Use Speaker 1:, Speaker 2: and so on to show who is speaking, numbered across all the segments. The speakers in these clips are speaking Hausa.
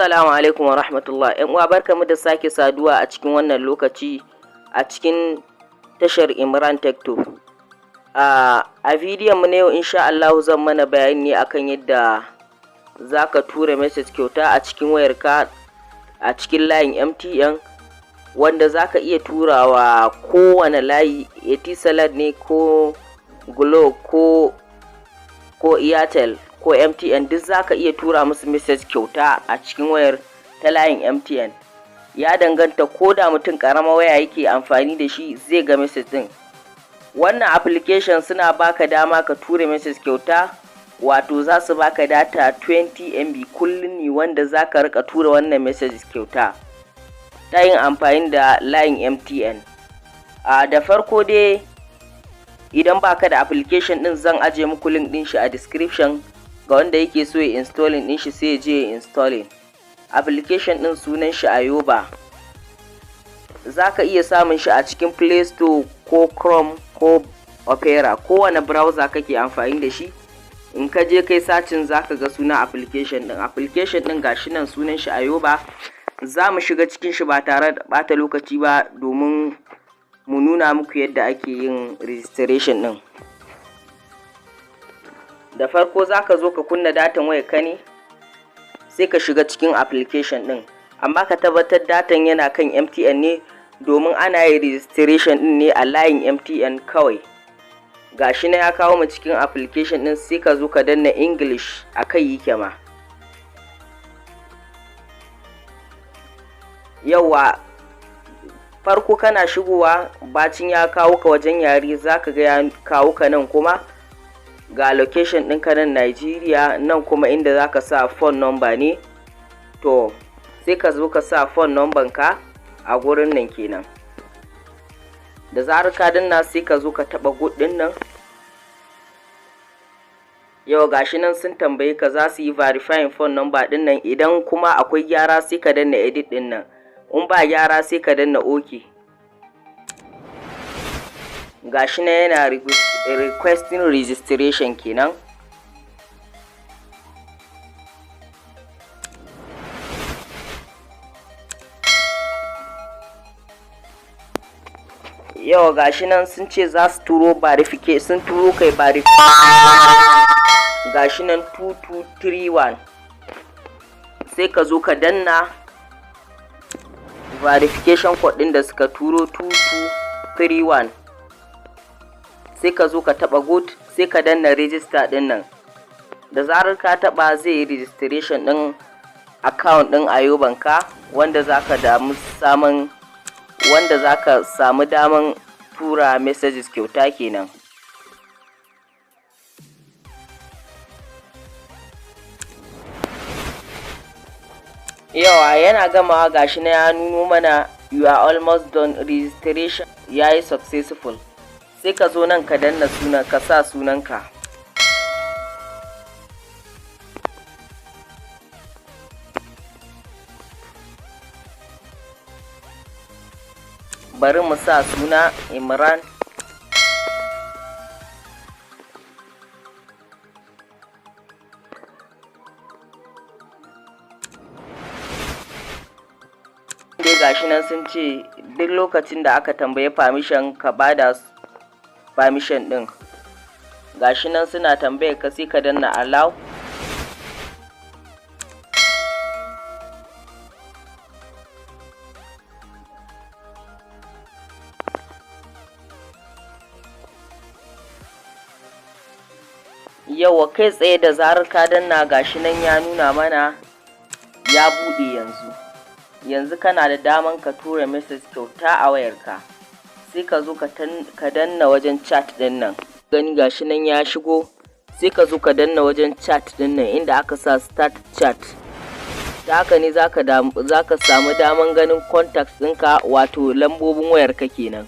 Speaker 1: Assalamu alaikum wa rahmatullah. ‘Yan uwa barkamu da sake saduwa a cikin wannan lokaci a cikin tashar Imran Tech2. A bidiyon mu na yau insha Allah zan mana bayani ne akan yadda zaka tura message kyauta a cikin wayarka a cikin layin MTN, wanda zaka iya turawa kowane layi, Etisalat ne ko Glo ko Airtel ko MTN, duk zaka iya tura musu message kyauta a cikin wayar ta layin MTN. Ya danganta, ko da mutum karama waya yake amfani da shi zai ga message din. Wannan application suna baka dama ka tura message kyauta, wato za su baka data 20 MB kullum ne wanda zaka rika tura wannan message kyauta ta yin amfani da layin MTN. Da farko dai, idan baka da application din zan aje muku link din shi a description, ga wanda yake so ya installing din shi sai ya je ya installing. Application din sunan shi Arewa. Zaka iya samun shi a cikin Play Store ko Chrome ko Opera, kowane browser kake amfani da shi. In ka je kai searching zaka ga sunan application din. Application din gashi nan, sunan shi Arewa. Za mu shiga cikin shi ba tare da bata lokaci ba domin mu nuna muku yadda ake yin registration din. Da farko zaka zo ka kunna datan wayarka ne, sai ka shiga cikin application din, amma ka tabbatar datan yana kan MTN ne domin ana yin registration din ne a layin MTN kawai. Gashi na ya kawo mu cikin application din, sai ka zo ka danna English akai yake ma. Yawa, farko kana shigowa, bacin ya kawo ka wajen yare, zaka ga ya kawo ka nan kuma ga location ɗinka nan Nigeria, nan kuma inda zaka sa phone number ne. To sai ka zo ka sa phone number ka a gurin nan kenan. Da zarar ka danna sai ka zo ka taba good din nan. Yau gashi nan sun tambaye ka, za su yi verifying phone number din nan. Idan kuma akwai gyara sai ka danna edit din nan, in ba gyara sai ka danna OK. Gashi na yana requesting registration kenan. Yau gashi nan sun ce za su turo verification, sun turo kai verification. Gashi nan 2231, sai ka zo ka danna verification code din da suka turo 2231, sai ka zo ka taba good, sai ka danna register din nan. Da zarar ka taba zai yi registration din account din Arewa ka, wanda zaka samu daman tura messages kyauta kenan. Yawa yana gamawa, gashi na ya nuno mana you are almost done, registration yayi successful. Sai ka zo nan ka danna sunan, ka sa sunanka. Bari mu sa suna Imran. Dai gashi nan sun ce duk lokacin da aka tambaye permission ka bada permission din. Gashi nan suna tambaye ka, sai ka danna allow. Yawa, kai tsaye da zarar ka danna gashi nan ya nuna mana ya bude yanzu kana da daman ka tura message kyauta a wayarka. Sai ka zo ka danna wajen chat din nan, gani gashi nan ya shigo. Sai ka zo ka danna wajen chat din nan inda aka sa start chat. Ta haka ne zaka samu daman ganin contacts ɗinka, wato lambobin wayarka kenan.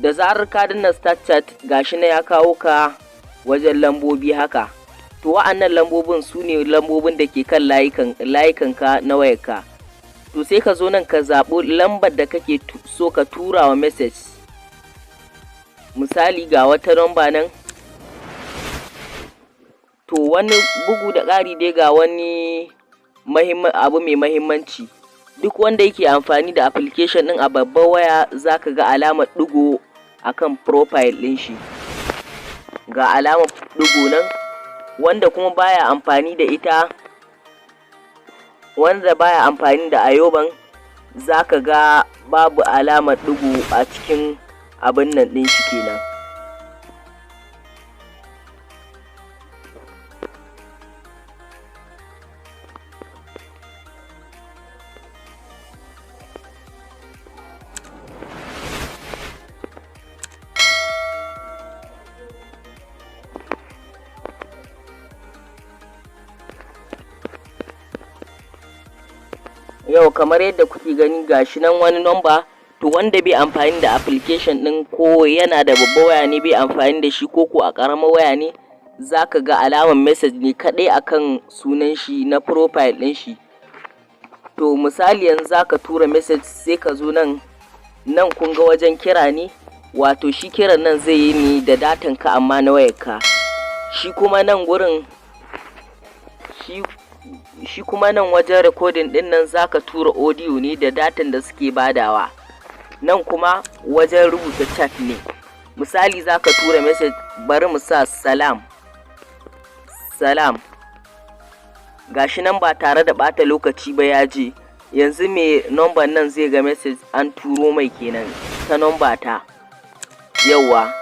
Speaker 1: Da zarar ka danna start chat, gashi nan ya kawo ka wajen lambobi haka. To wa'annan lambobin su ne lambobin da ke kan layukanka na wayarka. To sai ka zo nan ka zaɓi lambar da kake so ka tura wa message. Misali ga wata lamba nan, to wani bugu da ƙari dai ga wani abu mai mahimmanci, duk wanda yake amfani da application ɗin a babbar waya zaka ga alamar ɗigo akan profile ɗin shi, ga alamar ɗigo nan. Wanda kuma baya amfani da ita, wanda baya amfani da Ayoban, zaka ga babu alamar ɗigo a cikin abin nan ɗin shi kenan. Yau kamar yadda kuke gani gashi nan wani number, to wanda bai amfani da application ɗin, ko yana da babbar waya ne bai amfani da shi, ko a ƙaramar waya ne, zaka ga alamar message ne kaɗai akan sunan shi na profile ɗin shi. To misali yanzu zaka tura message sai ka zo nan kun ga wajen kira ne, wato shi kiran nan zai yi ne da datan ka amma na wayarka. Shi kuma nan gurin shi kuma nan wajen recording din nan zaka tura audio ne da datan da suke badawa. Nan kuma wajen rubuta chat ne, misali zaka tura message, bari mu sa salam, gashi nan ba tare da bata lokaci ba ya je. Yanzu me number nan zai ga message an turo mai kenan ta number ta. Yauwa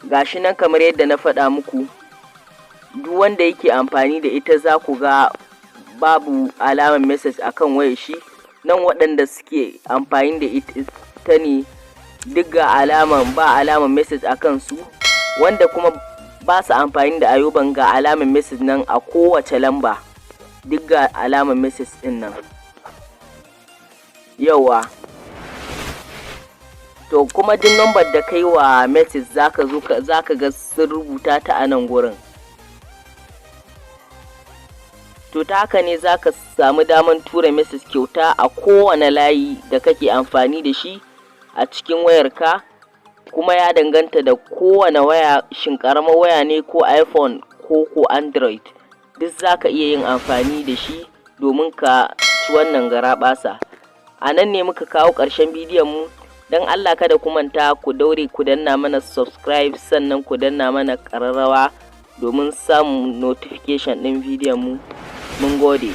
Speaker 1: gashi nan kamar yadda na faɗa muku, duk wanda yake amfani da ita za ku ga babu alamar message akan wayar shi. Nan waɗanda suke amfani da ita ne duk ga ba alamar message akan su, wanda kuma ba su amfani da Ayoban ga alamar message nan a kowace lamba, duk ga alamar message din nan. Yawa to kuma duk number da kai wa message zaka ga sun rubuta ta a nan gurin. To ta haka ne zaka samu daman tura message kyauta a kowane layi da kake amfani da shi a cikin wayarka, kuma ya danganta da kowane waya, shin ƙaramar waya ne ko iPhone ko Android, duk zaka iya yin amfani da shi domin ka ci wannan garaɓasa. A nan ne muka kawo ƙarshen bidiyon mu. Don Allah kada ku manta ku daure ku danna mana subscribe, sannan ku danna mana ƙararrawa domin samun notification ɗin bidiyon mu. Mun gode.